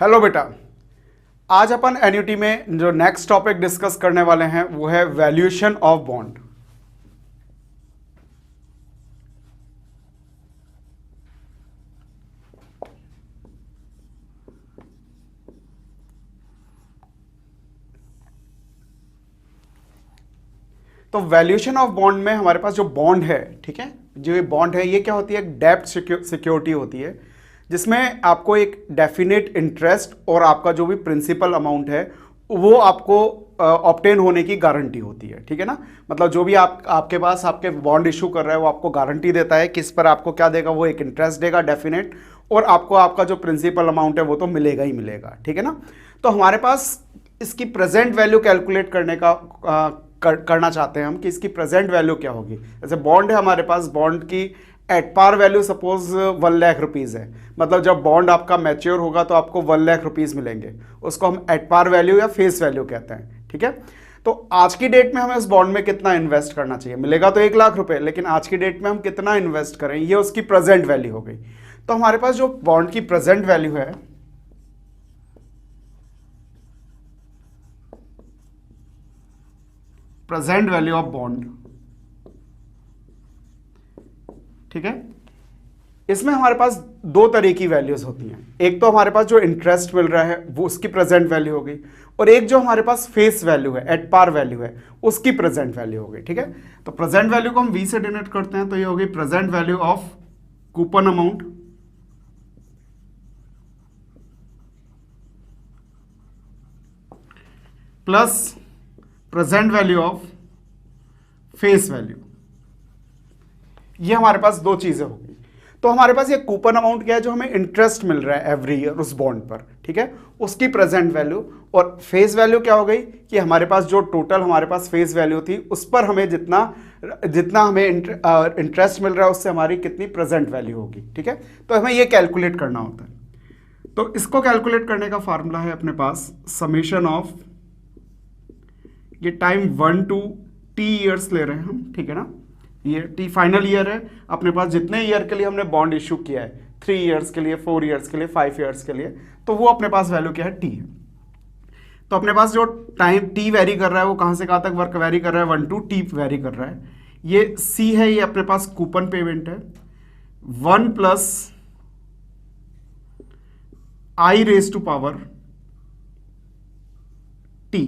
Hello बेटा, आज अपन annuity में जो नेक्स्ट टॉपिक डिस्कस करने वाले हैं वो है वैल्यूएशन ऑफ बॉन्ड। तो वैल्यूएशन ऑफ बॉन्ड में हमारे पास जो बॉन्ड है, ठीक है, जो ये बॉन्ड है ये क्या होती है? डेब्ट सिक्योरिटी होती है, जिसमें आपको एक डेफिनेट इंटरेस्ट और आपका जो भी प्रिंसिपल अमाउंट है वो आपको ऑब्टेन होने की गारंटी होती है। ठीक है ना, मतलब जो भी आपके पास आपके बॉन्ड इशू कर रहा है वो आपको गारंटी देता है, किस पर आपको क्या देगा, वो एक इंटरेस्ट देगा डेफिनेट, और आपको आपका जो प्रिंसिपल अमाउंट है वो तो मिलेगा ही मिलेगा। ठीक है ना, तो हमारे पास इसकी प्रेजेंट वैल्यू कैलकुलेट करने का करना चाहते हैं हम कि इसकी प्रेजेंट वैल्यू क्या होगी। जैसे बॉन्ड है हमारे पास, बॉन्ड की at par value suppose 1 lakh rupees है, मतलब जब बॉन्ड आपका मैच्योर होगा तो आपको 1 लाख रुपीज़ मिलेंगे, उसको हम एट पार वैल्यू या फेस वैल्यू कहते हैं। ठीक है, तो आज की डेट में हमें उस बॉन्ड में कितना इन्वेस्ट करना चाहिए? मिलेगा तो 1 लाख रुपए, लेकिन आज की डेट में हम कितना इन्वेस्ट करें, ये उसकी प्रेजेंट वैल्यू हो गई। तो हमारे पास जो बॉन्ड की प्रेजेंट वैल्यू है, प्रेजेंट वैल्यू ऑफ बॉन्ड, ठीक है, इसमें हमारे पास दो तरह की वैल्यूज होती हैं। एक तो हमारे पास जो इंटरेस्ट मिल रहा है वो उसकी प्रेजेंट वैल्यू हो गई, और एक जो हमारे पास फेस वैल्यू है, एट पार वैल्यू है, उसकी प्रेजेंट वैल्यू हो गई। ठीक है, तो प्रेजेंट वैल्यू को हम वी से डिनोट करते हैं, तो ये हो गई present value of coupon amount plus present value of face value. ये हमारे पास दो चीजें होगी। तो हमारे पास ये कूपन अमाउंट क्या है, जो हमें इंटरेस्ट मिल रहा है एवरी ईयर उस बॉन्ड पर, ठीक है, उसकी प्रेजेंट वैल्यू, और फेस वैल्यू क्या हो गई कि हमारे पास जो टोटल हमारे पास फेस वैल्यू थी उस पर हमें जितना हमें इंटरेस्ट मिल रहा है उससे हमारी कितनी प्रेजेंट वैल्यू होगी। ठीक है, तो हमें ये कैलकुलेट करना होता है। तो इसको कैलकुलेट करने का फार्मूला है अपने पास समेशन ऑफ, ये टाइम 1 to t ईयर्स ले रहे हैं हम, ठीक है ना, ये टी फाइनल ईयर है अपने पास, जितने ईयर के लिए हमने बॉन्ड इशू किया है, 3 ईयर्स के लिए, 4 ईयर्स के लिए, 5 ईयर्स के लिए, तो वो अपने पास वैल्यू क्या है, टी है। तो अपने पास जो टाइम टी वेरी कर रहा है वो कहाँ से कहाँ तक वर्क वेरी कर रहा है, 1 to t वेरी कर रहा है। ये सी है, ये अपने पास कूपन पेमेंट है, 1 plus I raise to power T,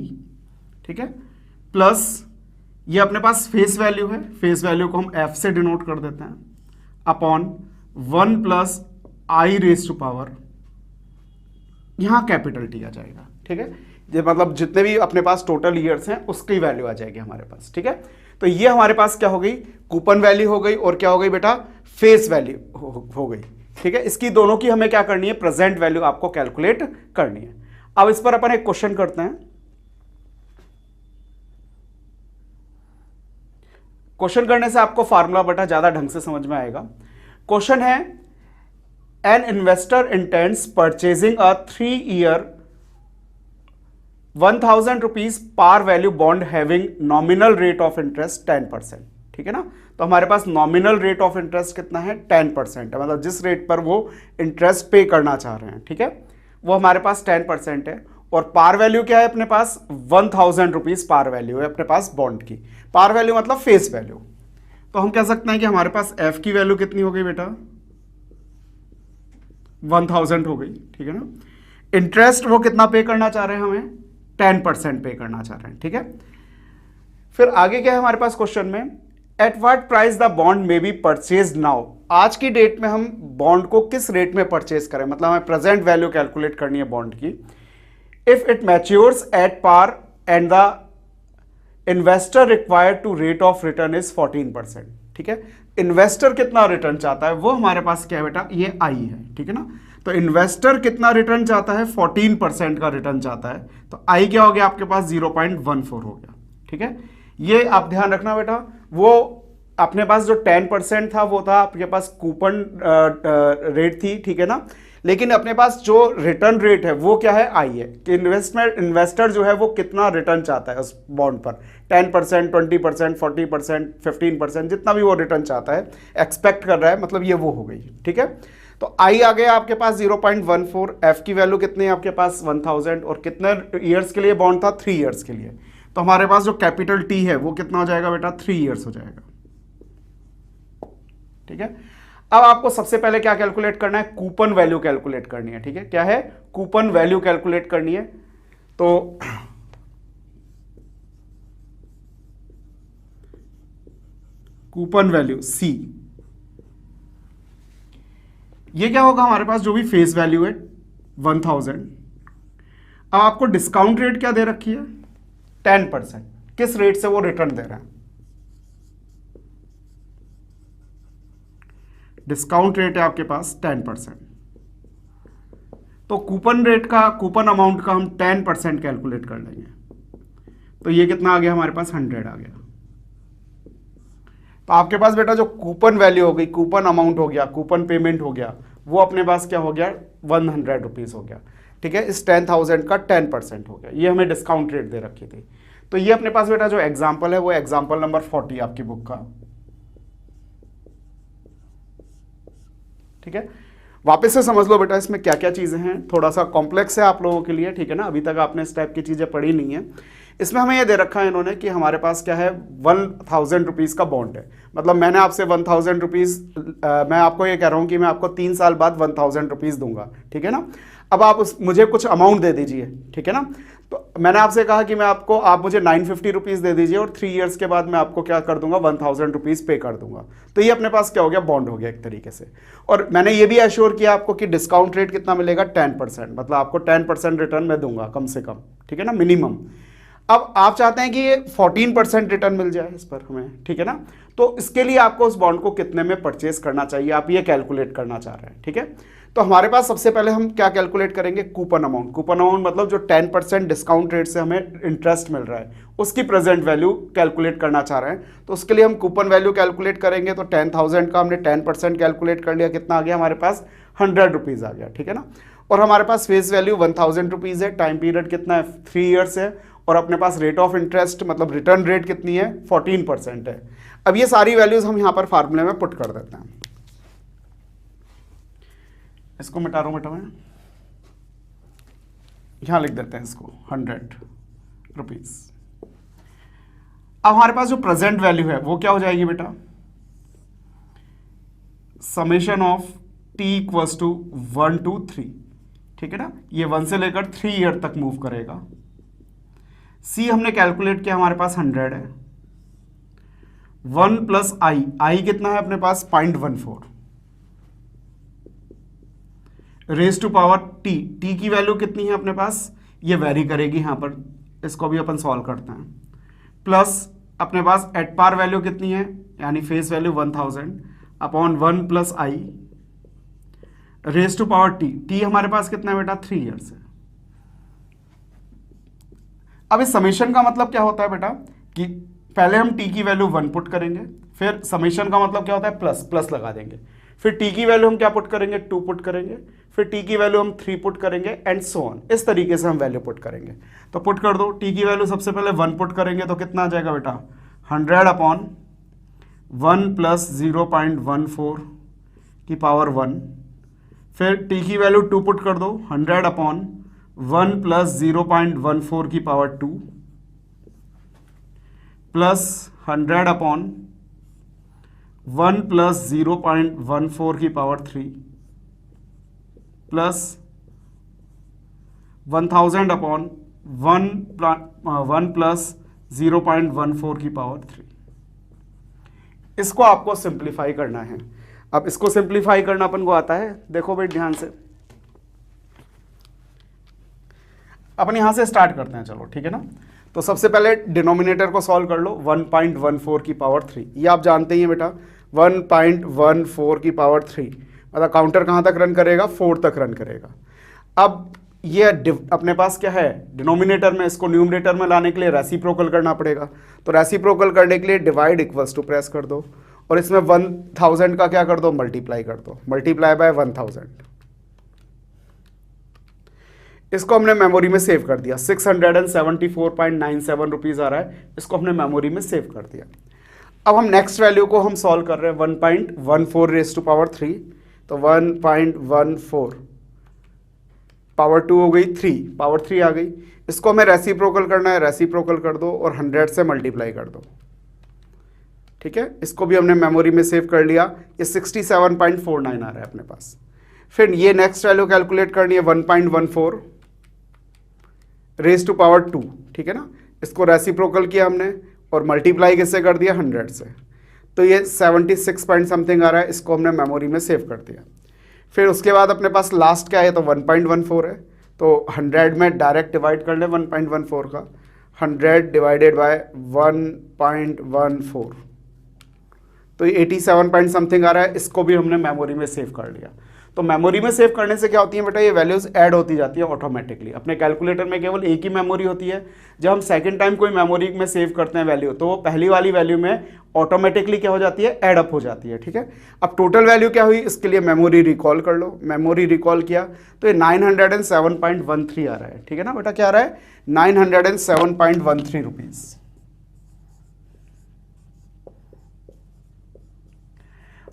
ठीक है, प्लस ये अपने पास फेस वैल्यू है, फेस वैल्यू को हम एफ से डिनोट कर देते हैं, upon 1 plus I raise to power, यहां कैपिटल टी आ जाएगा। ठीक है, ये मतलब जितने भी अपने पास टोटल ईयर्स हैं उसकी वैल्यू आ जाएगी हमारे पास। ठीक है, तो ये हमारे पास क्या हो गई, कूपन वैल्यू हो गई, और क्या हो गई बेटा, फेस वैल्यू हो गई। ठीक है, इसकी दोनों की हमें क्या करनी है, प्रेजेंट वैल्यू आपको कैलकुलेट करनी है। अब इस पर अपन एक क्वेश्चन करते हैं। क्वेश्चन करने से आपको फार्मूला बेटा ज्यादा ढंग से समझ में आएगा। क्वेश्चन है, an investor intends purchasing a 3-year 1000 rupees par value bond having nominal rate of interest 10%। ठीक है ना, तो हमारे पास नॉमिनल रेट ऑफ इंटरेस्ट कितना है, 10% है, मतलब जिस रेट पर वो इंटरेस्ट पे करना चाह रहे हैं, ठीक है, वो हमारे पास 10% है। और पार वैल्यू क्या है अपने पास, 1000 रुपीज पार वैल्यू है अपने पास बॉन्ड की। पार वैल्यू मतलब फेस वैल्यू। तो हम कह सकते हैं कि हमारे पास एफ की वैल्यू कितनी हो गई बेटा, 1000 हो गई। ठीक है ना, इंटरेस्ट वो कितना पे करना चाह रहे हैं, हमें 10% पे करना चाह रहे हैं। ठीक है, फिर आगे क्या है हमारे पास क्वेश्चन में, at what price the bond may be purchase now. आज की डेट में हम बॉन्ड को किस रेट में परचेज करें, मतलब हमें प्रेजेंट वैल्यू कैलकुलेट करनी है बॉन्ड की। If it matures at par and the investor required to rate of return is 14%। ठीक है, इन्वेस्टर कितना रिटर्न चाहता है वो हमारे पास क्या है बेटा, ये आई है। ठीक है ना, तो इन्वेस्टर कितना रिटर्न चाहता है, 14% का रिटर्न चाहता है, तो आई क्या हो गया आपके पास, 0.14 हो गया। ठीक है, ये आप ध्यान रखना बेटा, वो अपने पास जो 10% था वो था आपके पास कूपन रेट थी, ठीक है ना। लेकिन अपने पास जो रिटर्न रेट है वो क्या है, आई है, कि इन्वेस्टर जो है वो कितना रिटर्न चाहता है उस बॉन्ड पर, 10%, 20%, 40%, 15%, जितना भी वो रिटर्न चाहता है, एक्सपेक्ट कर रहा है, मतलब ये वो हो गई, ठीक है। तो आई आ गया आपके पास 0.14, एफ की वैल्यू कितनी है आपके पास 1000, और कितने ईयर्स के लिए बॉन्ड था, 3 ईयर्स के लिए। तो हमारे पास जो कैपिटल टी है वो कितना हो जाएगा बेटा, 3 ईयर्स हो जाएगा, ठीक है। अब आपको सबसे पहले क्या कैलकुलेट करना है, कूपन वैल्यू कैलकुलेट करनी है, ठीक है। क्या है, कूपन वैल्यू कैलकुलेट करनी है। तो कूपन वैल्यू सी, ये क्या होगा, हमारे पास जो भी फेस वैल्यू है 1000। अब आपको डिस्काउंट रेट क्या दे रखी है, 10%। किस रेट से वो रिटर्न दे रहा है, डिस्काउंट रेट है आपके पास 10%। तो कूपन रेट का, कूपन अमाउंट का हम 10% कैलकुलेट कर लेंगे। तो ये कितना आ गया हमारे पास, 100 आ गया। तो आपके पास बेटा जो कूपन वैल्यू हो गई, कूपन अमाउंट हो गया, कूपन पेमेंट हो गया, वो अपने पास क्या हो गया, 100 रुपीज़ हो गया, ठीक है। इस 10,000 का 10% हो गया। ये हमें डिस्काउंट रेट दे रखी थी। तो ये अपने पास बेटा जो एग्जाम्पल है वो एग्जाम्पल नंबर 40 आपकी बुक का, ठीक है। वापस से समझ लो बेटा इसमें क्या क्या चीज़ें हैं, थोड़ा सा कॉम्प्लेक्स है आप लोगों के लिए, ठीक है ना। अभी तक आपने इस टाइप की चीज़ें पढ़ी नहीं है। इसमें हमें ये दे रखा है इन्होंने कि हमारे पास क्या है, 1000 रुपीज़ का बॉन्ड है। मतलब मैंने आपसे 1000 रुपीज़, मैं आपको ये कह रहा हूँ कि मैं आपको 3 साल बाद 1000 रुपीज़ दूंगा, ठीक है ना। अब आप मुझे कुछ अमाउंट दे दीजिए, ठीक है ना। तो मैंने आपसे कहा कि आप मुझे 950 रुपीज़ दे दीजिए और 3 ईयर्स के बाद मैं आपको क्या कर दूंगा, 1000 रुपीज़ पे कर दूंगा। तो ये अपने पास क्या हो गया, बॉन्ड हो गया एक तरीके से। और मैंने ये भी एश्योर किया आपको कि डिस्काउंट रेट कितना मिलेगा, 10%। मतलब आपको 10% रिटर्न मैं दूंगा कम से कम, ठीक है ना, मिनिमम। अब आप चाहते हैं कि ये 14% रिटर्न मिल जाए इस पर हमें, ठीक है ना। तो इसके लिए आपको उस बॉन्ड को कितने में परचेज करना चाहिए, आप ये कैलकुलेट करना चाह रहे हैं, ठीक है। तो हमारे पास सबसे पहले हम क्या कैलकुलेट करेंगे, कूपन अमाउंट। कूपन अमाउंट मतलब जो 10% डिस्काउंट रेट से हमें इंटरेस्ट मिल रहा है उसकी प्रेजेंट वैल्यू कैलकुलेट करना चाह रहे हैं। तो उसके लिए हम कूपन वैल्यू कैलकुलेट करेंगे। तो 10,000 का हमने 10% कैलकुलेट कर लिया, कितना आ गया हमारे पास, 100 रुपीज़ आ गया, ठीक है ना। और हमारे पास फेस वैल्यू 1000 रुपीज़ है, टाइम पीरियड कितना है, 3 ईयर्स है, और अपने पास रेट ऑफ इंटरेस्ट मतलब रिटर्न रेट कितनी है, 14% है। अब ये सारी वैल्यूज हम यहां पर फार्मूले में पुट कर देते हैं। इसको मिटा मैं यहां लिख देते हैं इसको 100 रुपीज। अब हमारे पास जो प्रेजेंट वैल्यू है वो क्या हो जाएगी बेटा, summation of T equals to 1 to 3, ठीक है ना। ये 1 से लेकर 3 ईयर तक मूव करेगा। सी हमने कैलकुलेट किया, हमारे पास 100 है। 1 प्लस आई कितना है अपने पास, 0.14 रेज टू पावर टी की वैल्यू कितनी है अपने पास, ये वेरी करेगी यहां पर, इसको भी अपन सॉल्व करते हैं। प्लस अपने पास एट पार वैल्यू कितनी है, यानी face value 1000 upon 1 plus I raise to power T हमारे पास कितना है बेटा, 3 ईयर्स है। अब इस समेशन का मतलब क्या होता है बेटा, कि पहले हम टी की वैल्यू 1 पुट करेंगे, फिर समेशन का मतलब क्या होता है, प्लस लगा देंगे, फिर टी की वैल्यू हम क्या पुट करेंगे, 2 पुट करेंगे, फिर टी की वैल्यू हम 3 पुट करेंगे, एंड सो ऑन। इस तरीके से हम वैल्यू पुट करेंगे। तो पुट कर दो, टी की वैल्यू सबसे पहले 1 पुट करेंगे तो कितना आ जाएगा बेटा, 100 अपॉन 1 प्लस 0.14 की पावर 1, फिर टी की वैल्यू 2 पुट कर दो, 100 अपॉन 1 प्लस 0.14 की पावर 2 प्लस 100 अपॉन 1 प्लस 0.14 की पावर 3 प्लस 1000 अपॉन 1 प्लस 0.14 की पावर 3। इसको आपको सिंप्लीफाई करना है। अब इसको सिंप्लीफाई करना अपन को आता है, देखो भाई ध्यान से, अपन यहां से स्टार्ट करते हैं, चलो ठीक है ना। तो सबसे पहले डिनोमिनेटर को सॉल्व कर लो, 1.14 की पावर 3, ये आप जानते ही हैं बेटा, 1.14 की पावर 3 मतलब काउंटर कहां तक रन करेगा, 4 तक रन करेगा। अब ये अपने पास क्या है, डिनोमिनेटर में, इसको न्यूमरेटर में लाने के लिए रेसिप्रोकल करना पड़ेगा। तो रेसिप्रोकल करने के लिए डिवाइड इक्वल्स टू प्रेस कर दो, और इसमें 1000 का क्या कर दो, मल्टीप्लाई कर दो, मल्टीप्लाई बाय 1000। इसको हमने मेमोरी में सेव कर दिया, 674.97 रुपीज़ आ रहा है, इसको हमने मेमोरी में सेव कर दिया। अब हम नेक्स्ट वैल्यू को हम सॉल्व कर रहे हैं, 1.14 रेज़ टू पावर 3, तो 1.14 पावर 2 हो गई, 3 पावर 3 आ गई। इसको हमें रेसिप्रोकल करना है, रेसिप्रोकल कर दो और 100 से मल्टीप्लाई कर दो, ठीक है। इसको भी हमने मेमोरी में सेव कर लिया, ये 67.49 आ रहा है अपने पास। फिर ये नेक्स्ट वैल्यू कैलकुलेट करनी है, 1.14 रेज़ टू पावर 2, ठीक है ना। इसको रेसिप्रोकल किया हमने और मल्टीप्लाई किससे कर दिया, 100 से, तो ये 76 पॉइंट समथिंग आ रहा है, इसको हमने मेमोरी में सेव कर दिया। फिर उसके बाद अपने पास लास्ट क्या है, तो 1.14 है, तो 100 में डायरेक्ट डिवाइड कर ले 1.14 का, 100 डिवाइडेड बाय 1.14, तो ये 87 पॉइंट समथिंग आ रहा है, इसको भी हमने मेमोरी में सेव कर लिया। तो मेमोरी में सेव करने से क्या होती है बेटा, ये वैल्यूज ऐड होती जाती है ऑटोमेटिकली। अपने कैलकुलेटर में केवल एक ही मेमोरी होती है, जब हम सेकंड टाइम कोई मेमोरी में सेव करते हैं वैल्यू, तो वो पहली वाली वैल्यू में ऑटोमेटिकली क्या हो जाती है, ऐड अप हो जाती है, ठीक है। अब टोटल वैल्यू क्या हुई, इसके लिए मेमोरी रिकॉल कर लो, मेमोरी रिकॉल किया तो ये 907.13 आ रहा है, ठीक है ना बेटा, क्या आ रहा है, 907.13 रुपीज़।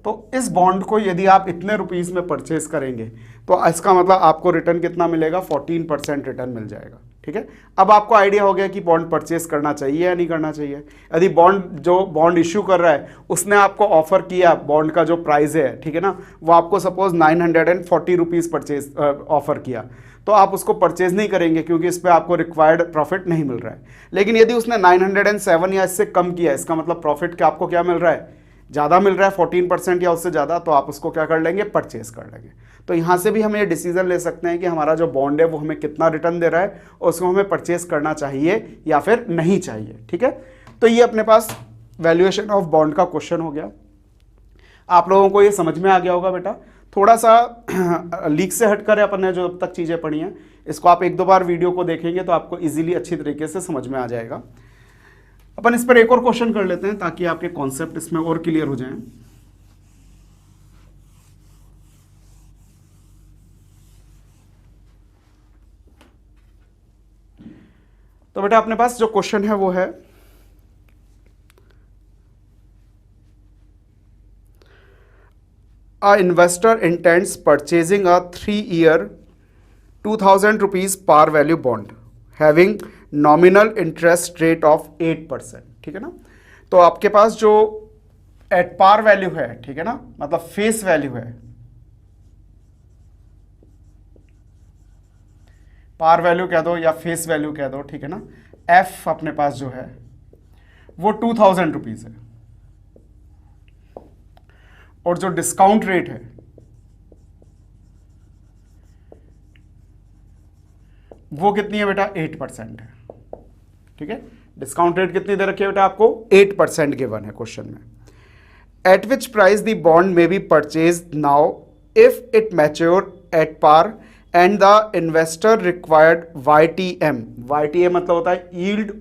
तो इस बॉन्ड को यदि आप इतने रुपीस में परचेज करेंगे तो इसका मतलब आपको रिटर्न कितना मिलेगा, 14% रिटर्न मिल जाएगा, ठीक है। अब आपको आइडिया हो गया कि बॉन्ड परचेज करना चाहिए या नहीं करना चाहिए। यदि बॉन्ड इश्यू कर रहा है उसने आपको ऑफर किया, बॉन्ड का जो प्राइस है, ठीक है ना, वो आपको सपोज 940 रुपीज़ परचेज ऑफर किया, तो आप उसको परचेज नहीं करेंगे क्योंकि इस पर आपको रिक्वायर्ड प्रॉफिट नहीं मिल रहा है। लेकिन यदि उसने 907 या इससे कम किया, इसका मतलब प्रॉफिट क्या आपको क्या मिल रहा है, ज़्यादा मिल रहा है, 14% या उससे ज़्यादा, तो आप उसको क्या कर लेंगे, परचेज कर लेंगे। तो यहाँ से भी हम ये डिसीजन ले सकते हैं कि हमारा जो बॉन्ड है वो हमें कितना रिटर्न दे रहा है और उसको हमें परचेज करना चाहिए या फिर नहीं चाहिए, ठीक है। तो ये अपने पास वैल्यूएशन ऑफ बॉन्ड का क्वेश्चन हो गया। आप लोगों को ये समझ में आ गया होगा बेटा। थोड़ा सा लीक से हट कर अपन ने जो अब तक चीज़ें पढ़ी हैं, इसको आप एक दो बार वीडियो को देखेंगे तो आपको ईजिली अच्छी तरीके से समझ में आ जाएगा। अपन इस पर एक और क्वेश्चन कर लेते हैं ताकि आपके कॉन्सेप्ट इसमें और क्लियर हो जाएं। तो बेटा अपने पास जो क्वेश्चन है वो है, a investor intends purchasing a 3-year 2000 rupees par value bond having nominal interest rate of 8%, ठीक है ना। तो आपके पास जो एट पार वैल्यू है, ठीक है ना, मतलब फेस वैल्यू है, पार वैल्यू कह दो या फेस वैल्यू कह दो, ठीक है ना, एफ अपने पास जो है वो 2000 रुपीज है, और जो डिस्काउंट रेट है वो कितनी है बेटा, 8% है, ठीक है। डिस्काउंट रेट कितनी दे रखी है बेटा आपको, 8% गिवन है क्वेश्चन में। At which price the bond may be purchase now if it mature at par and the investor required YTM। YTM मतलब होता है यील्ड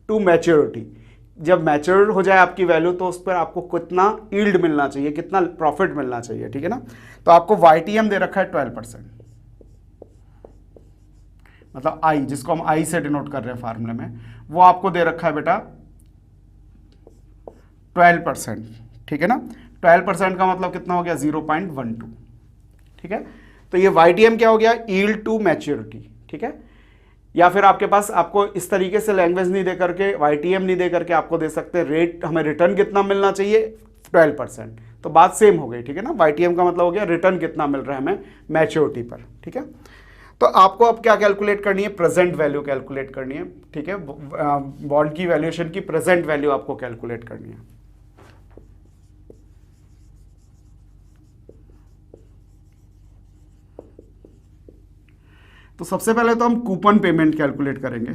टू मैच्योरिटी। जब मैच्योर हो जाए आपकी वैल्यू तो उस पर आपको कितना यील्ड मिलना चाहिए, कितना प्रॉफिट मिलना चाहिए, ठीक है ना। तो आपको YTM दे रखा है 12%, मतलब आई, जिसको हम आई से डिनोट कर रहे हैं फार्मूले में, वो आपको दे रखा है बेटा 12%, ठीक है ना। 12% का मतलब कितना हो गया, 0.12, ठीक है। तो ये YTM क्या हो गया, यील्ड टू मैच्योरिटी, ठीक है। या फिर आपके पास आपको इस तरीके से लैंग्वेज नहीं दे करके, YTM नहीं दे करके आपको दे सकते हैं रेट, हमें रिटर्न कितना मिलना चाहिए, 12%, तो बात सेम हो गई, ठीक है ना। YTM का मतलब हो गया रिटर्न कितना मिल रहा है हमें मैच्योरिटी पर, ठीक है। तो आपको अब क्या कैलकुलेट करनी है, प्रेजेंट वैल्यू कैलकुलेट करनी है, ठीक है। बॉन्ड की वैल्यूएशन की प्रेजेंट वैल्यू आपको कैलकुलेट करनी है। तो सबसे पहले तो हम कूपन पेमेंट कैलकुलेट करेंगे।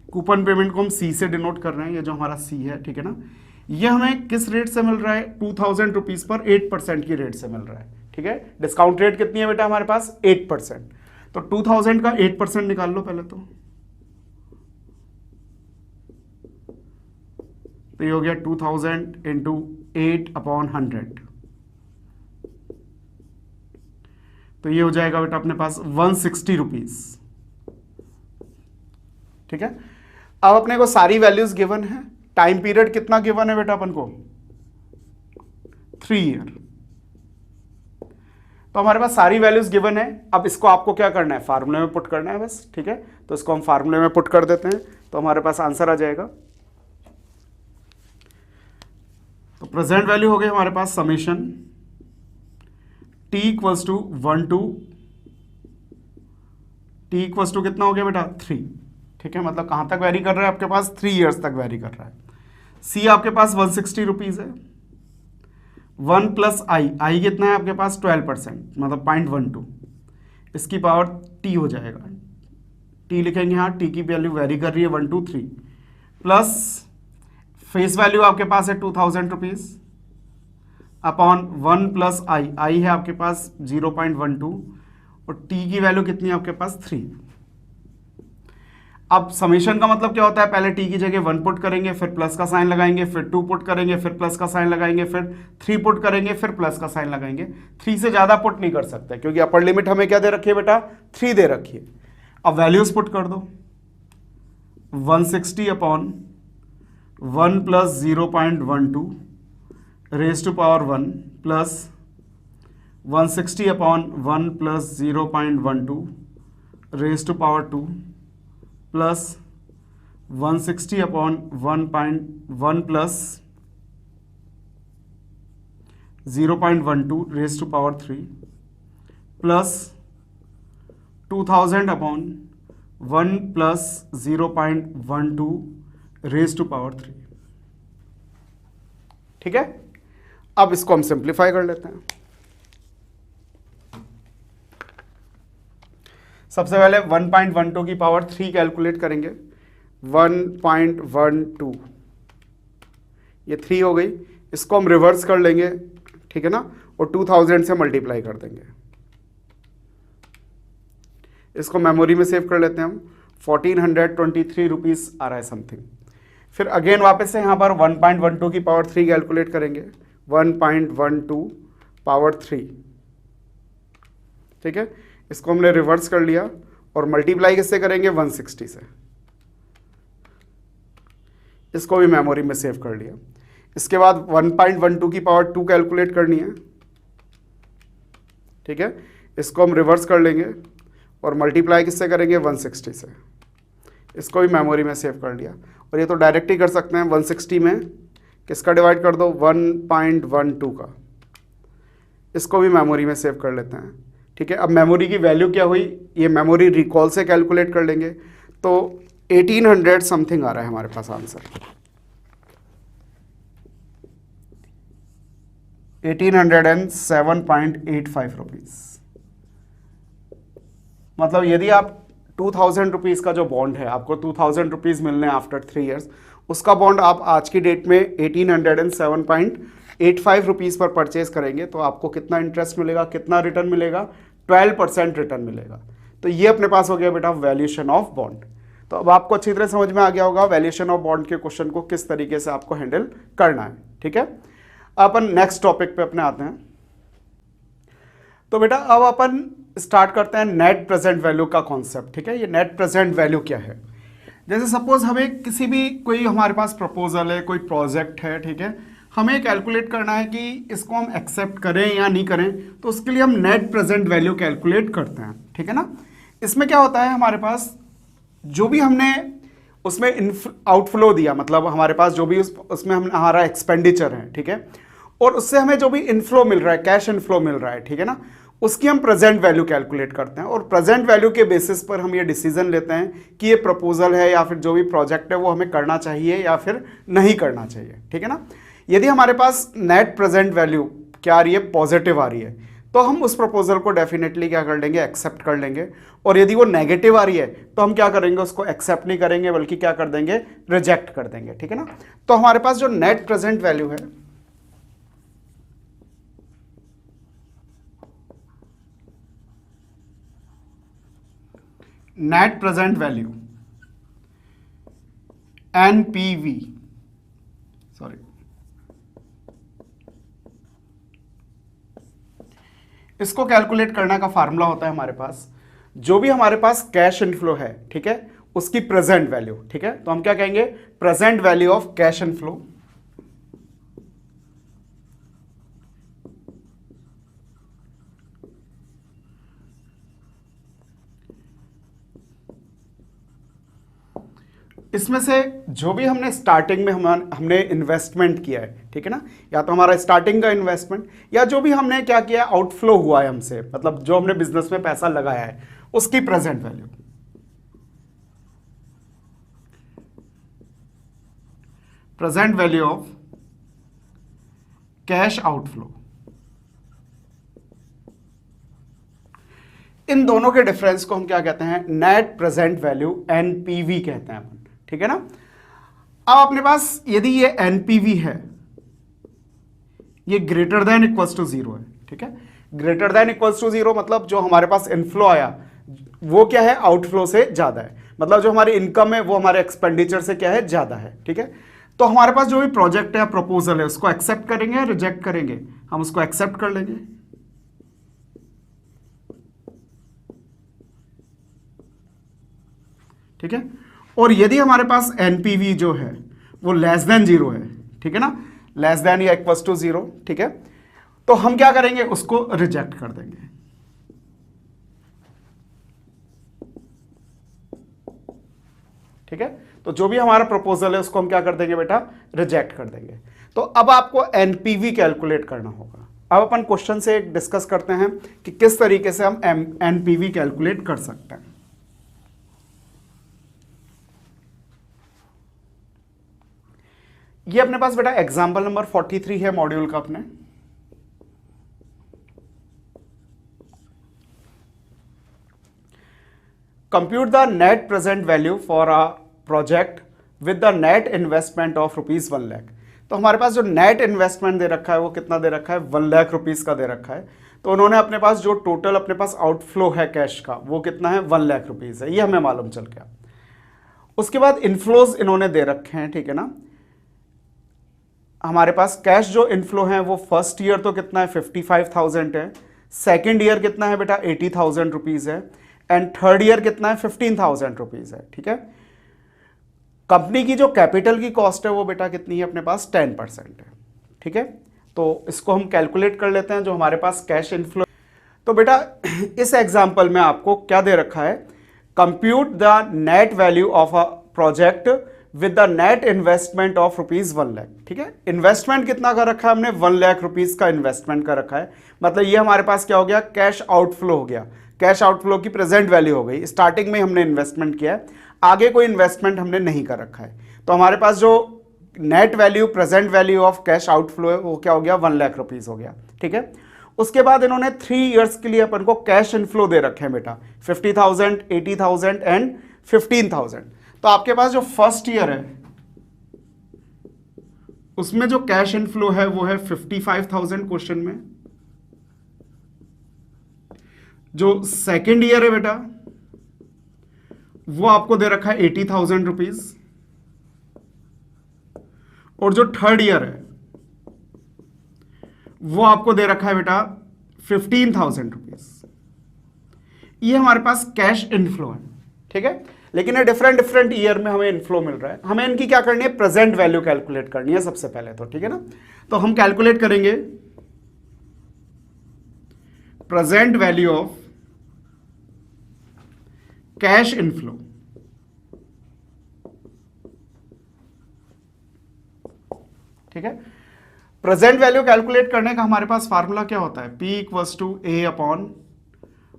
कूपन पेमेंट को हम C से डिनोट कर रहे हैं, ये जो हमारा C है, ठीक है ना, ये हमें किस रेट से मिल रहा है, 2000 रुपीज पर 8% की रेट से मिल रहा है, ठीक है। डिस्काउंट रेट कितनी है बेटा हमारे पास, 8%। तो 2000 का 8% निकाल लो पहले तो ये हो गया 2000 इंटू 8/100, तो ये हो जाएगा बेटा अपने पास 160 रुपीज, ठीक है। अब अपने को सारी वैल्यूज गिवन है, टाइम पीरियड कितना गिवन है बेटा अपन को, 3 ईयर। तो हमारे पास सारी वैल्यूज गिवन है। अब इसको आपको क्या करना है, फार्मूले में पुट करना है बस, ठीक है। तो इसको हम फार्मूले में पुट कर देते हैं, तो हमारे पास आंसर आ जाएगा। तो प्रेजेंट वैल्यू हो गई हमारे पास summation t equals to 1 to t equals to कितना हो गया बेटा 3, ठीक है। मतलब कहां तक वेरी कर रहा है आपके पास, 3 इयर्स तक वेरी कर रहा है। c आपके पास 160 रुपीज है, 1 प्लस आई कितना है आपके पास 12%, मतलब 0.12, इसकी पावर t हो जाएगा। t लिखेंगे यहाँ, t की वैल्यू वेरी कर रही है 1 2 3, प्लस फेस वैल्यू आपके पास है 2000 रुपीज अपॉन 1 प्लस आई है आपके पास 0.12, और t की वैल्यू कितनी है आपके पास 3। अब समेशन का मतलब क्या होता है, पहले t की जगह 1 पुट करेंगे, फिर प्लस का साइन लगाएंगे, फिर 2 पुट करेंगे, फिर प्लस का साइन लगाएंगे, फिर 3 पुट करेंगे, फिर प्लस का साइन लगाएंगे। 3 से ज्यादा पुट नहीं कर सकते क्योंकि अपर लिमिट हमें क्या दे रखी है बेटा, 3 दे रखी है। अब वैल्यूज पुट कर दो, 160 upon 1 plus 0.12 raise to power 1 plus 160 upon 1 plus 0.12 raise to power 2 plus 160 upon 1 plus 0.12 raise to power 3 plus 2000 upon 1 plus 0.12 raise to power 3, ठीक है। अब इसको हम सिंप्लीफाई कर लेते हैं। सबसे पहले 1.12 की पावर 3 कैलकुलेट करेंगे, 1.12 ये 3 हो गई, इसको हम रिवर्स कर लेंगे, ठीक है ना, और 2000 से मल्टीप्लाई कर देंगे। इसको मेमोरी में सेव कर लेते हैं हम, 1423 रुपीज आ रहा है समथिंग। फिर अगेन वापस से यहाँ पर 1.12 की पावर 3 कैलकुलेट करेंगे, 1.12 पावर 3, ठीक है। इसको हमने रिवर्स कर लिया और मल्टीप्लाई किससे करेंगे, 160 से। इसको भी मेमोरी में सेव कर लिया। इसके बाद 1.12 की पावर 2 कैलकुलेट करनी है, ठीक है। इसको हम रिवर्स कर लेंगे और मल्टीप्लाई किससे करेंगे, 160 से। इसको भी मेमोरी में सेव कर लिया, और ये तो डायरेक्ट ही कर सकते हैं, 160 में किसका डिवाइड कर दो, 1.12 का। इसको भी मेमोरी में सेव कर लेते हैं, ठीक है। अब मेमोरी की वैल्यू क्या हुई, ये मेमोरी रिकॉल से कैलकुलेट कर लेंगे, तो 1800 समथिंग आ रहा है हमारे पास आंसर, 1807.85 रुपीज। मतलब यदि आप 2000 रुपीज का जो बॉन्ड है, आपको 2000 रुपीज मिलने आफ्टर 3 इयर्स, उसका बॉन्ड आप आज की डेट में 1807.85 रुपीज पर परचेज करेंगे, तो आपको कितना इंटरेस्ट मिलेगा, कितना रिटर्न मिलेगा, 12% रिटर्न मिलेगा। तो ये अपने पास हो गया बेटा वैल्यूएशन ऑफ बॉन्ड। तो अब आपको अच्छी तरह समझ में आ गया होगा वैल्यूएशन ऑफ बॉन्ड के क्वेश्चन को किस तरीके से आपको हैंडल करना है, ठीक है। अपन नेक्स्ट टॉपिक पे अपने आते हैं। तो बेटा अब अपन स्टार्ट करते हैं नेट प्रेजेंट वैल्यू का कॉन्सेप्ट, ठीक है। ये नेट प्रेजेंट वैल्यू क्या है, जैसे सपोज हमें किसी भी कोई हमारे पास प्रपोजल है, कोई प्रोजेक्ट है, ठीक है, हमें कैलकुलेट करना है कि इसको हम एक्सेप्ट करें या नहीं करें, तो उसके लिए हम नेट प्रेजेंट वैल्यू कैलकुलेट करते हैं, ठीक है ना। इसमें क्या होता है, हमारे पास जो भी हमने उसमें आउटफ्लो दिया, मतलब हमारे पास जो भी उसमें हमारा एक्सपेंडिचर है, ठीक है, और उससे हमें जो भी इनफ्लो मिल रहा है, कैश इनफ्लो मिल रहा है, ठीक है ना, उसकी हम प्रेजेंट वैल्यू कैलकुलेट करते हैं, और प्रेजेंट वैल्यू के बेसिस पर हम ये डिसीजन लेते हैं कि ये प्रपोजल है या फिर जो भी प्रोजेक्ट है वो हमें करना चाहिए या फिर नहीं करना चाहिए, ठीक है ना। यदि हमारे पास नेट प्रेजेंट वैल्यू क्या आ रही है, पॉजिटिव आ रही है, तो हम उस प्रपोजल को डेफिनेटली क्या कर लेंगे, एक्सेप्ट कर लेंगे। और यदि वो नेगेटिव आ रही है तो हम क्या करेंगे, उसको एक्सेप्ट नहीं करेंगे बल्कि क्या कर देंगे, रिजेक्ट कर देंगे। ठीक है ना। तो हमारे पास जो नेट प्रेजेंट वैल्यू है, net present value NPV, sorry, इसको कैलकुलेट करने का फार्मूला होता है हमारे पास, जो भी हमारे पास कैश इनफ्लो है, ठीक है, उसकी प्रेजेंट वैल्यू। ठीक है, तो हम क्या कहेंगे, present value of cash inflow इसमें से जो भी हमने स्टार्टिंग में हमने इन्वेस्टमेंट किया है, ठीक है ना, या तो हमारा स्टार्टिंग का इन्वेस्टमेंट या जो भी हमने क्या किया, आउटफ्लो हुआ है हमसे, मतलब जो हमने बिजनेस में पैसा लगाया है, उसकी present value, present value of cash outflow. इन दोनों के डिफरेंस को हम क्या कहते हैं, नेट प्रेजेंट वैल्यू, एनपीवी कहते हैं अपन। ठीक है ना। अब अपने पास यदि ये एनपीवी है, ये greater than equals to zero है। ठीक है, greater than equals to zero मतलब जो हमारे पास इनफ्लो आया वो क्या है, आउटफ्लो से ज्यादा है, मतलब जो हमारी इनकम है वो हमारे एक्सपेंडिचर से क्या है, ज्यादा है। ठीक है, तो हमारे पास जो भी प्रोजेक्ट है, प्रपोजल है, उसको एक्सेप्ट करेंगे या रिजेक्ट करेंगे, हम उसको एक्सेप्ट कर लेंगे। ठीक है, और यदि हमारे पास एनपीवी जो है वो लेस देन जीरो है, ठीक है ना, लेस देन या इक्वल्स टू जीरो, ठीक है, तो हम क्या करेंगे, उसको रिजेक्ट कर देंगे। ठीक है, तो जो भी हमारा प्रपोजल है उसको हम क्या कर देंगे बेटा, रिजेक्ट कर देंगे। तो अब आपको एनपीवी कैलकुलेट करना होगा। अब अपन क्वेश्चन से डिस्कस करते हैं कि किस तरीके से हम एनपीवी कैलकुलेट कर सकते हैं। ये अपने पास बेटा एग्जाम्पल नंबर 43 है मॉड्यूल का अपने। Compute the net present value for a project with the net investment of ₹1 lakh. तो हमारे पास जो नेट इन्वेस्टमेंट दे रखा है वो कितना दे रखा है, 1 लाख रुपीज का दे रखा है। तो उन्होंने अपने पास जो टोटल अपने पास आउटफ्लो है कैश का वो कितना है, 1 लाख रुपीज है, ये हमें मालूम चल गया। उसके बाद इनफ्लोज इन्होंने दे रखे हैं। ठीक है ना, हमारे पास कैश जो इनफ्लो है वो फर्स्ट ईयर तो कितना है, 55,000 है, सेकेंड ईयर कितना है बेटा, 80,000 रुपीज है, एंड थर्ड ईयर कितना है, 15,000 रुपीज है। ठीक है, कंपनी की जो कैपिटल की कॉस्ट है वो बेटा कितनी है अपने पास, 10% है। ठीक है, तो इसको हम कैलकुलेट कर लेते हैं जो हमारे पास कैश इनफ्लो। तो बेटा इस एग्जांपल में आपको क्या दे रखा है, compute the net value of a project with the net investment of ₹1 lakh. ठीक है, इन्वेस्टमेंट कितना का रखा है हमने, 1 लाख रुपीज का इन्वेस्टमेंट का रखा है, मतलब ये हमारे पास क्या हो गया, कैश आउटफ्लो हो गया। कैश आउटफ्लो की प्रेजेंट वैल्यू हो गई, स्टार्टिंग में हमने इन्वेस्टमेंट किया है, आगे कोई इन्वेस्टमेंट हमने नहीं कर रखा है। तो हमारे पास जो net value, present value of cash outflow है वो क्या हो गया, 1 लाख रुपीज हो गया। ठीक है, उसके बाद इन्होंने 3 इयर्स के लिए अपन को कैश इनफ्लो दे रखे हैं बेटा, 50,000, 80,000 एंड 15,000। तो आपके पास जो फर्स्ट ईयर है उसमें जो कैश इनफ्लो है वो है 55,000 क्वेश्चन में। जो सेकेंड ईयर है बेटा वो आपको दे रखा है 80,000 रुपीज, और जो थर्ड ईयर है वो आपको दे रखा है बेटा 15,000 रुपीज। ये हमारे पास कैश इनफ्लो है। ठीक है, लेकिन ये डिफरेंट ईयर में हमें इनफ्लो मिल रहा है। हमें इनकी क्या करनी है, प्रेजेंट वैल्यू कैलकुलेट करनी है सबसे पहले तो। ठीक है ना, तो हम कैलकुलेट करेंगे present value of cash inflow. ठीक है, प्रेजेंट वैल्यू कैलकुलेट करने का हमारे पास फार्मूला क्या होता है, P equals to A/1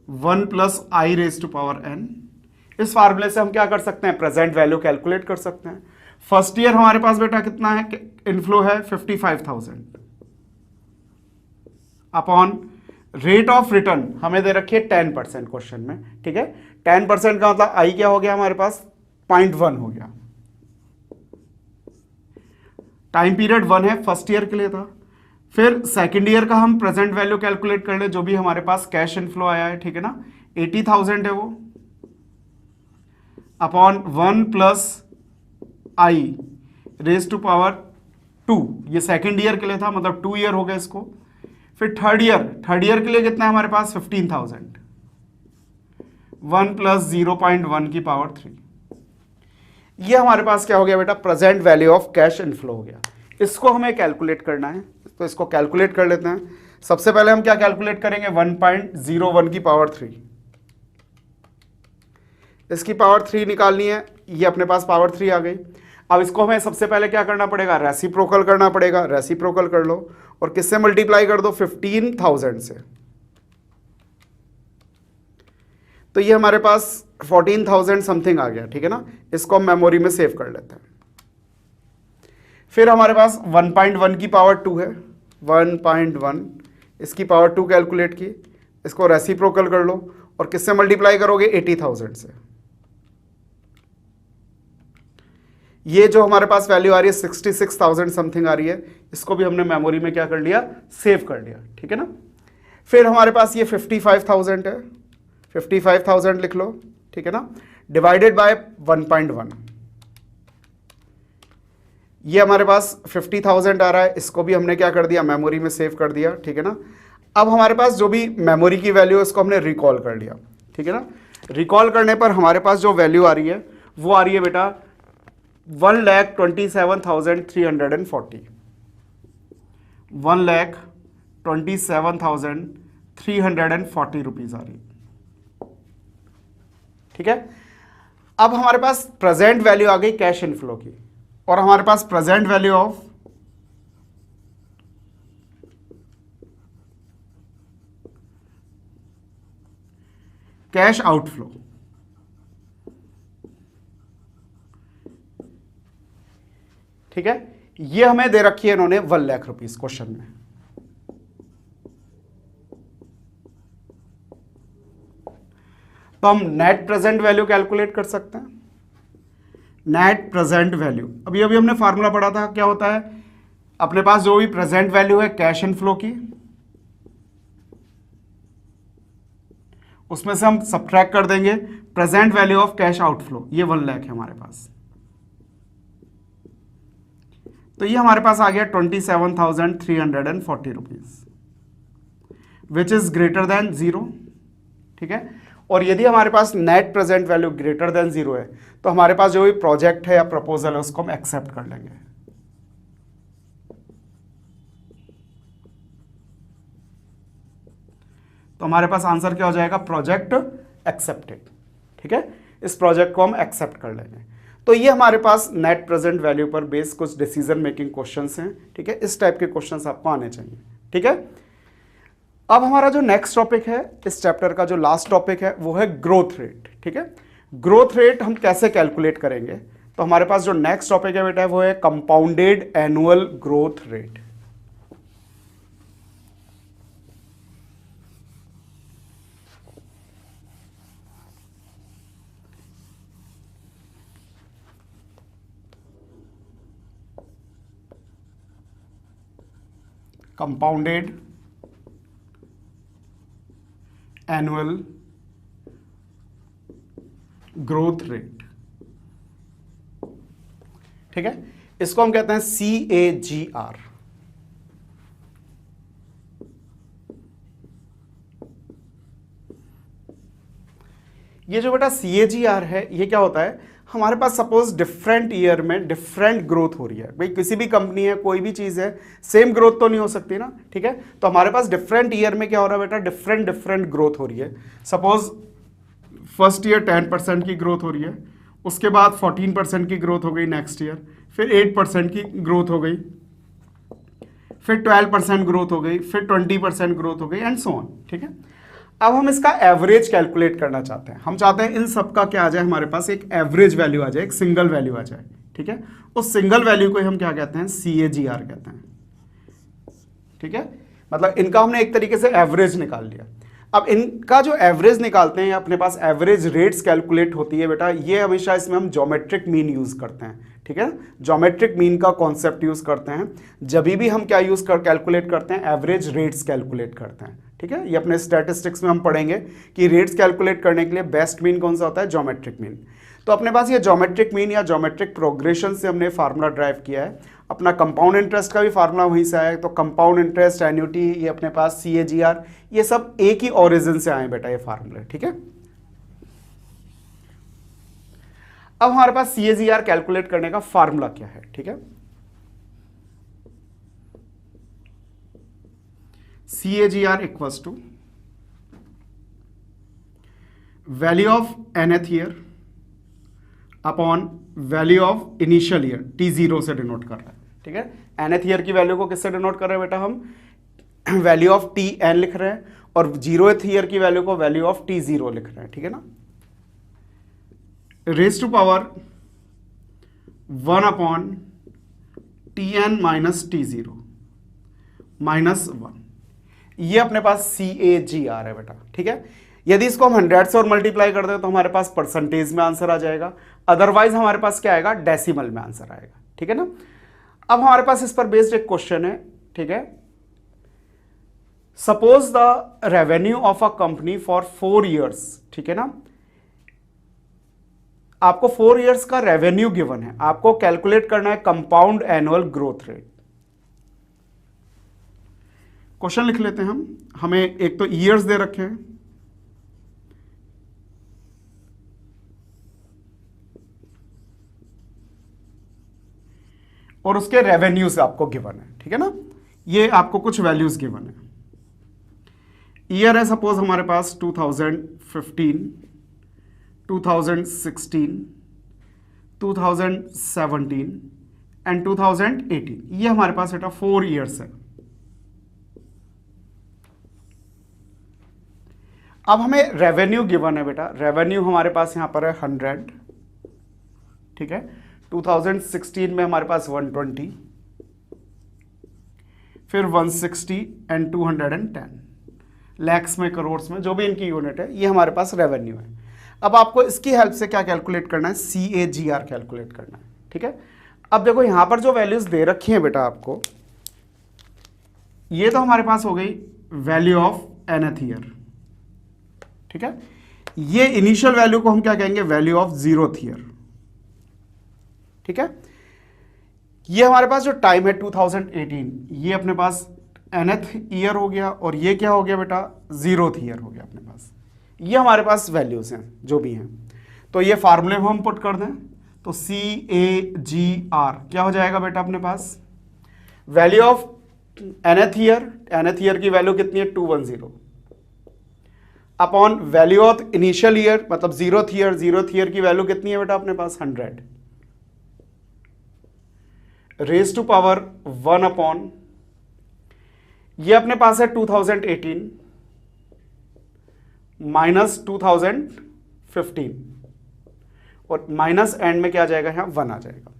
+ I⁻n। इस फार्मूले से हम क्या कर सकते हैं, प्रेजेंट वैल्यू कैलकुलेट कर सकते हैं। फर्स्ट ईयर हमारे पास बेटा कितना है, इनफ्लो है 55,000 अपॉन रेट ऑफ रिटर्न हमें दे रखी है 10% क्वेश्चन में, ठीक है। 10% का मतलब आई क्या हो गया हमारे पास, 0.1 हो गया। टाइम पीरियड 1 है, फर्स्ट ईयर के लिए था। फिर सेकेंड ईयर का हम प्रेजेंट वैल्यू कैलकुलेट कर ले, जो भी हमारे पास कैश इनफ्लो आया है, ठीक है ना, 80,000 है वो, upon 1 plus I raise to power 2, ये सेकेंड ईयर के लिए था, मतलब 2 ईयर हो गए इसको। फिर थर्ड ईयर के लिए कितना है हमारे पास, 15,000, 1 प्लस 0.1 की पावर 3। ये हमारे पास क्या हो गया बेटा, present value of cash inflow हो गया। इसको हमें कैलकुलेट करना है, तो इसको कैलकुलेट कर लेते हैं। सबसे पहले हम क्या कैलकुलेट करेंगे, 1.01 की पावर 3, इसकी पावर 3 निकालनी है, ये अपने पास पावर 3 आ गई। अब इसको हमें सबसे पहले क्या करना पड़ेगा, रेसिप्रोकल करना पड़ेगा। रेसिप्रोकल कर लो और किससे मल्टीप्लाई कर दो, 15,000 से। तो ये हमारे पास 14,000 समथिंग आ गया, ठीक है ना। इसको हम मेमोरी में सेव कर लेते हैं। फिर हमारे पास 1.1 की पावर 2 है, 1.1, इसकी पावर 2 कैलकुलेट की, इसको रेसिप्रोकल कर लो और किससे मल्टीप्लाई करोगे, 80,000 से। ये जो हमारे पास वैल्यू आ रही है 66,000 समथिंग आ रही है, इसको भी हमने मेमोरी में क्या कर लिया, सेव कर लिया, ठीक है ना। फिर हमारे पास ये 55,000 है, 55,000 लिख लो, ठीक है ना, डिवाइडेड बाय 1.1। ये हमारे पास 50,000 आ रहा है, इसको भी हमने क्या कर दिया, मेमोरी में सेव कर दिया, ठीक है ना। अब हमारे पास जो भी मेमोरी की वैल्यू है उसको हमने रिकॉल कर लिया, ठीक है ना। रिकॉल करने पर हमारे पास जो वैल्यू आ रही है वो आ रही है बेटा 1,27,340, 1,27,340 रुपीज आ रही है, ठीक है। अब हमारे पास प्रेजेंट वैल्यू आ गई कैश इनफ्लो की, और हमारे पास present value of cash outflow, ठीक है। ये हमें दे रखी है इन्होंने 1 लाख रुपीज क्वेश्चन में। तो हम नेट प्रेजेंट वैल्यू कैलकुलेट कर सकते हैं। नेट प्रेजेंट वैल्यू अभी हमने फार्मूला पढ़ा था, क्या होता है, अपने पास जो भी प्रेजेंट वैल्यू है कैश इनफ्लो की, उसमें से हम सब्ट्रैक्ट कर देंगे present value of cash outflow, ये 1 लाख है हमारे पास। तो ये हमारे पास आ गया 27,340 rupees, which is greater than 0, ठीक है। और यदि हमारे पास net present value greater than 0 है तो हमारे पास जो भी प्रोजेक्ट है या प्रपोजल है उसको हम एक्सेप्ट कर लेंगे। तो हमारे पास आंसर क्या हो जाएगा, प्रोजेक्ट एक्सेप्टेड, ठीक है। इस प्रोजेक्ट को हम एक्सेप्ट कर लेंगे। तो ये हमारे पास नेट प्रेजेंट वैल्यू पर बेस कुछ डिसीजन मेकिंग क्वेश्चंस हैं, ठीक है। इस टाइप के क्वेश्चंस आपको आने चाहिए, ठीक है। अब हमारा जो नेक्स्ट टॉपिक है, इस चैप्टर का जो लास्ट टॉपिक है वो है ग्रोथ रेट, ठीक है। ग्रोथ रेट हम कैसे कैलकुलेट करेंगे, तो हमारे पास जो नेक्स्ट टॉपिक है बेटा वो है compounded annual growth rate. Compounded annual growth rate, ठीक है। इसको हम कहते हैं CAGR। ये जो बेटा CAGR है, ये क्या होता है, हमारे पास सपोज डिफरेंट ईयर में डिफरेंट ग्रोथ हो रही है। भाई किसी भी कंपनी है, कोई भी चीज है, सेम ग्रोथ तो नहीं हो सकती ना, ठीक है। तो हमारे पास डिफरेंट ईयर में क्या हो रहा है बेटा, डिफरेंट ग्रोथ हो रही है। सपोज फर्स्ट ईयर 10% की ग्रोथ हो रही है, उसके बाद 14% की ग्रोथ हो गई नेक्स्ट ईयर, फिर 8% की ग्रोथ हो गई, फिर 12% ग्रोथ हो गई, फिर 20% ग्रोथ हो गई एंड सो ऑन, ठीक है। अब हम इसका एवरेज कैलकुलेट करना चाहते हैं। हम चाहते हैं इन सब का क्या आ जाए, हमारे पास एक एवरेज वैल्यू आ जाए, एक सिंगल वैल्यू आ जाए, ठीक है। उस सिंगल वैल्यू को हम क्या कहते हैं, CAGR कहते हैं, ठीक है। मतलब इनका हमने एक तरीके से एवरेज निकाल लिया। अब इनका जो एवरेज निकालते हैं, अपने पास एवरेज रेट्स कैलकुलेट होती है बेटा, ये हमेशा इसमें हम ज्योमेट्रिक मीन यूज़ करते हैं, ठीक है। ज्योमेट्रिक मीन का कॉन्सेप्ट यूज़ करते हैं जब भी हम क्या यूज़ कर कैलकुलेट करते हैं, एवरेज रेट्स कैलकुलेट करते हैं, ठीक है। ये अपने स्टैटिस्टिक्स में हम पढ़ेंगे कि रेट्स कैलकुलेट करने के लिए बेस्ट मीन कौन सा होता है, ज्योमेट्रिक मीन। तो अपने पास ये ज्योमेट्रिक मीन या ज्योमेट्रिक प्रोग्रेशन से हमने फार्मूला ड्राइव किया है। अपना कंपाउंड इंटरेस्ट का भी फार्मूला वहीं से आया है, तो कंपाउंड इंटरेस्ट, एन्युटी, ये अपने पास CAGR, ये सब एक ही ओरिजिन से आए बेटा ये फार्मूले, ठीक है। अब हमारे पास CAGR कैलकुलेट करने का फार्मूला क्या है, ठीक है। CAGR equals to value of nth year upon value of initial year, T0 से डिनोट कर रहा है, ठीक है। nth ईयर की वैल्यू को किससे डिनोट कर रहे हैं बेटा, हम वैल्यू ऑफ Tn लिख रहे हैं, और 0th ईयर की वैल्यू को वैल्यू ऑफ T0 लिख रहे हैं, ठीक है ना। Raise to power 1 upon Tn minus T0 minus 1, ये अपने पास CAGR है बेटा, ठीक है। यदि इसको हम 100 से और मल्टीप्लाई कर दें तो हमारे पास परसेंटेज में आंसर आ जाएगा, अदरवाइज हमारे पास क्या आएगा, डेसिमल में आंसर आएगा, ठीक है ना। अब हमारे पास इस पर बेस्ड एक क्वेश्चन है, ठीक है। Suppose the revenue of a company for 4 years, ठीक है ना। आपको 4 ईयर्स का रेवेन्यू गिवन है, आपको कैलकुलेट करना है compound annual growth rate. Question लिख लेते हैं हम, हमें एक तो ईयर्स दे रखे हैं, और उसके रेवेन्यूज आपको गिवन है, ठीक है ना। ये आपको कुछ वैल्यूज गिवन है। ईयर है सपोज हमारे पास 2015, 2016, 2017 एंड 2018, ये हमारे पास बेटा 4 ईयर्स है। अब हमें रेवेन्यू गिवन है बेटा, रेवेन्यू हमारे पास यहां पर है 100, ठीक है। 2016 में हमारे पास 120, फिर 160 एंड 210 लैक्स में, करोड़ में, जो भी इनकी यूनिट है, ये हमारे पास रेवेन्यू है। अब आपको इसकी हेल्प से क्या कैलकुलेट करना है, CAGR कैलकुलेट करना है, ठीक है। अब देखो यहां पर जो वैल्यूज दे रखी हैं बेटा आपको, ये तो हमारे पास हो गई वैल्यू ऑफ nth ईयर, ठीक है। ये इनिशियल वैल्यू को हम क्या कहेंगे, वैल्यू ऑफ 0th ईयर, ठीक है। ये हमारे पास जो टाइम है 2018, ये अपने पास nth ईयर हो गया, और ये क्या हो गया बेटा, 0th ईयर हो गया अपने पास। ये हमारे पास वैल्यूज हैं जो भी हैं, तो ये फार्मूले में हम पुट कर दें तो CAGR क्या हो जाएगा बेटा अपने पास, वैल्यू ऑफ nth ईयर की वैल्यू कितनी है, 210, upon value of initial year मतलब 0th ईयर की वैल्यू कितनी है बेटा अपने पास, 100, रेज टू पावर 1 अपॉन, ये अपने पास है 2018 माइनस 2015, और माइनस एंड में क्या आ जाएगा, यहां 1 आ जाएगा।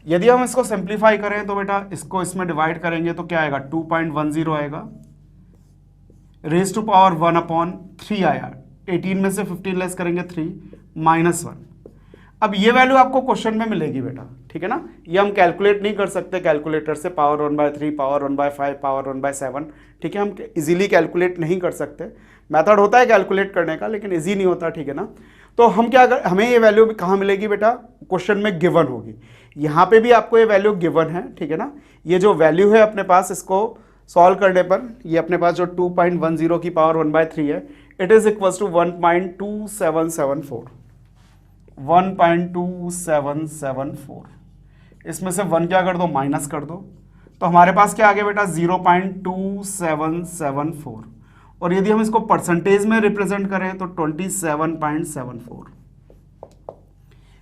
यदि हम इसको सिंप्लीफाई करें तो बेटा इसको इसमें डिवाइड करेंगे तो क्या आएगा, 2.10 आएगा, रेज टू पावर 1 अपॉन 3 आया, 18 में से 15 लेस करेंगे 3 माइनस 1। अब ये वैल्यू आपको क्वेश्चन में मिलेगी बेटा, ठीक है ना। ये हम कैलकुलेट नहीं कर सकते कैलकुलेटर से, पावर 1/3, पावर 1/5, पावर 1/7, ठीक है। हम इजीली कैलकुलेट नहीं कर सकते, मेथड होता है कैलकुलेट करने का लेकिन इजी नहीं होता, ठीक है ना। तो हम क्या कर, हमें ये वैल्यू कहाँ मिलेगी बेटा, क्वेश्चन में गिवन होगी। यहाँ पे भी आपको ये वैल्यू गिवन है, ठीक है ना। ये जो वैल्यू है अपने पास, इसको सॉल्व करने पर ये अपने पास जो 2.10 की पावर 1/3 है, इट इज इक्वल टू 1.2774, 1.2774। इसमें से 1 क्या कर दो, माइनस कर दो, तो हमारे पास क्या आ गया बेटा, 0.2774। और यदि हम इसको परसेंटेज में रिप्रेजेंट करें तो 27.74,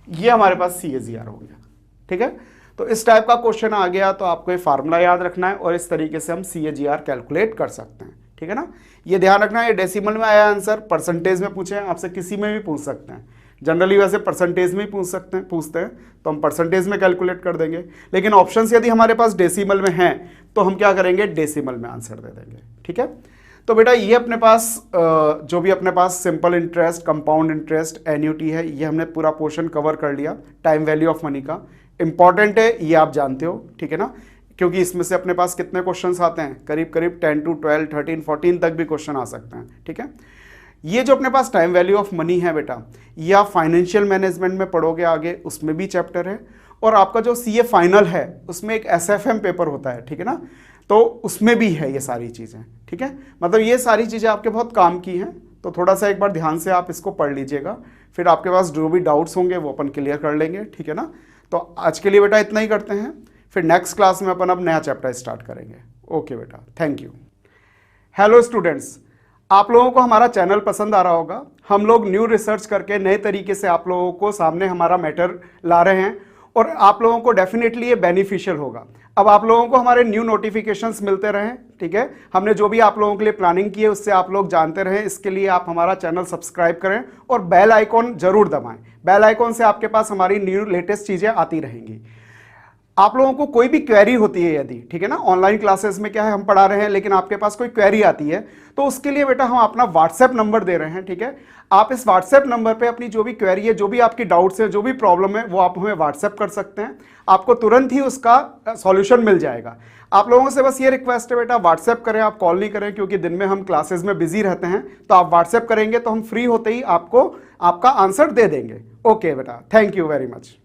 ये हमारे पास CAGR हो गया, ठीक है। तो इस टाइप का क्वेश्चन आ गया तो आपको ये फार्मूला याद रखना है, और इस तरीके से हम CAGR कैलकुलेट कर सकते हैं, ठीक है ना। ये ध्यान रखना है, ये डेसिमल में आया आंसर, परसेंटेज में पूछे आपसे, किसी में भी पूछ सकते हैं। जनरली वैसे परसेंटेज में ही पूछते हैं तो हम परसेंटेज में कैलकुलेट कर देंगे, लेकिन ऑप्शंस यदि हमारे पास डेसिमल में हैं तो हम क्या करेंगे, डेसिमल में आंसर दे देंगे। ठीक है, तो बेटा ये अपने पास जो भी अपने पास simple interest, compound interest, annuity है, ये हमने पूरा पोर्शन कवर कर लिया टाइम वैल्यू ऑफ मनी का। इंपॉर्टेंट है, ये आप जानते हो, ठीक है ना, क्योंकि इसमें से अपने पास कितने क्वेश्चंस आते हैं, करीब करीब 10 to 12, 13, 14 तक भी क्वेश्चन आ सकते हैं। ठीक है, ये जो अपने पास टाइम वैल्यू ऑफ मनी है बेटा, ये आप फाइनेंशियल मैनेजमेंट में पढ़ोगे आगे, उसमें भी चैप्टर है, और आपका जो सीए फाइनल है उसमें एक एसएफएम पेपर होता है, ठीक है ना, तो उसमें भी है ये सारी चीज़ें। ठीक है, मतलब ये सारी चीज़ें आपके बहुत काम की हैं, तो थोड़ा सा एक बार ध्यान से आप इसको पढ़ लीजिएगा, फिर आपके पास जो भी डाउट्स होंगे वो अपन क्लियर कर लेंगे। ठीक है ना, तो आज के लिए बेटा इतना ही करते हैं, फिर नेक्स्ट क्लास में अपन अब नया चैप्टर स्टार्ट करेंगे। ओके बेटा, थैंक यू। हेलो स्टूडेंट्स, आप लोगों को हमारा चैनल पसंद आ रहा होगा। हम लोग न्यू रिसर्च करके नए तरीके से आप लोगों को सामने हमारा मैटर ला रहे हैं, और आप लोगों को डेफिनेटली ये बेनिफिशियल होगा। अब आप लोगों को हमारे न्यू नोटिफिकेशंस मिलते रहें। ठीक है, हमने जो भी आप लोगों के लिए प्लानिंग की है उससे आप लोग जानते रहें। इसके लिए आप हमारा चैनल सब्सक्राइब करें और बेल आइकॉन जरूर दबाएं। बेल आइकॉन से आपके पास हमारी न्यू लेटेस्ट चीज़ें आती रहेंगी। आप लोगों को कोई भी क्वेरी होती है यदि, ठीक है ना, ऑनलाइन क्लासेस में क्या है, हम पढ़ा रहे हैं लेकिन आपके पास कोई क्वेरी आती है, तो उसके लिए बेटा हम अपना व्हाट्सएप नंबर दे रहे हैं। ठीक है, आप इस व्हाट्सएप नंबर पे अपनी जो भी क्वेरी है, जो भी आपकी डाउट्स है, जो भी प्रॉब्लम है, वो आप हमें व्हाट्सएप कर सकते हैं। आपको तुरंत ही उसका सॉल्यूशन मिल जाएगा। आप लोगों से बस ये रिक्वेस्ट है बेटा, व्हाट्सएप करें, आप कॉल नहीं करें, क्योंकि दिन में हम क्लासेस में बिजी रहते हैं। तो आप व्हाट्सएप करेंगे तो हम फ्री होते ही आपको आपका आंसर दे देंगे। ओके बेटा, थैंक यू वेरी मच।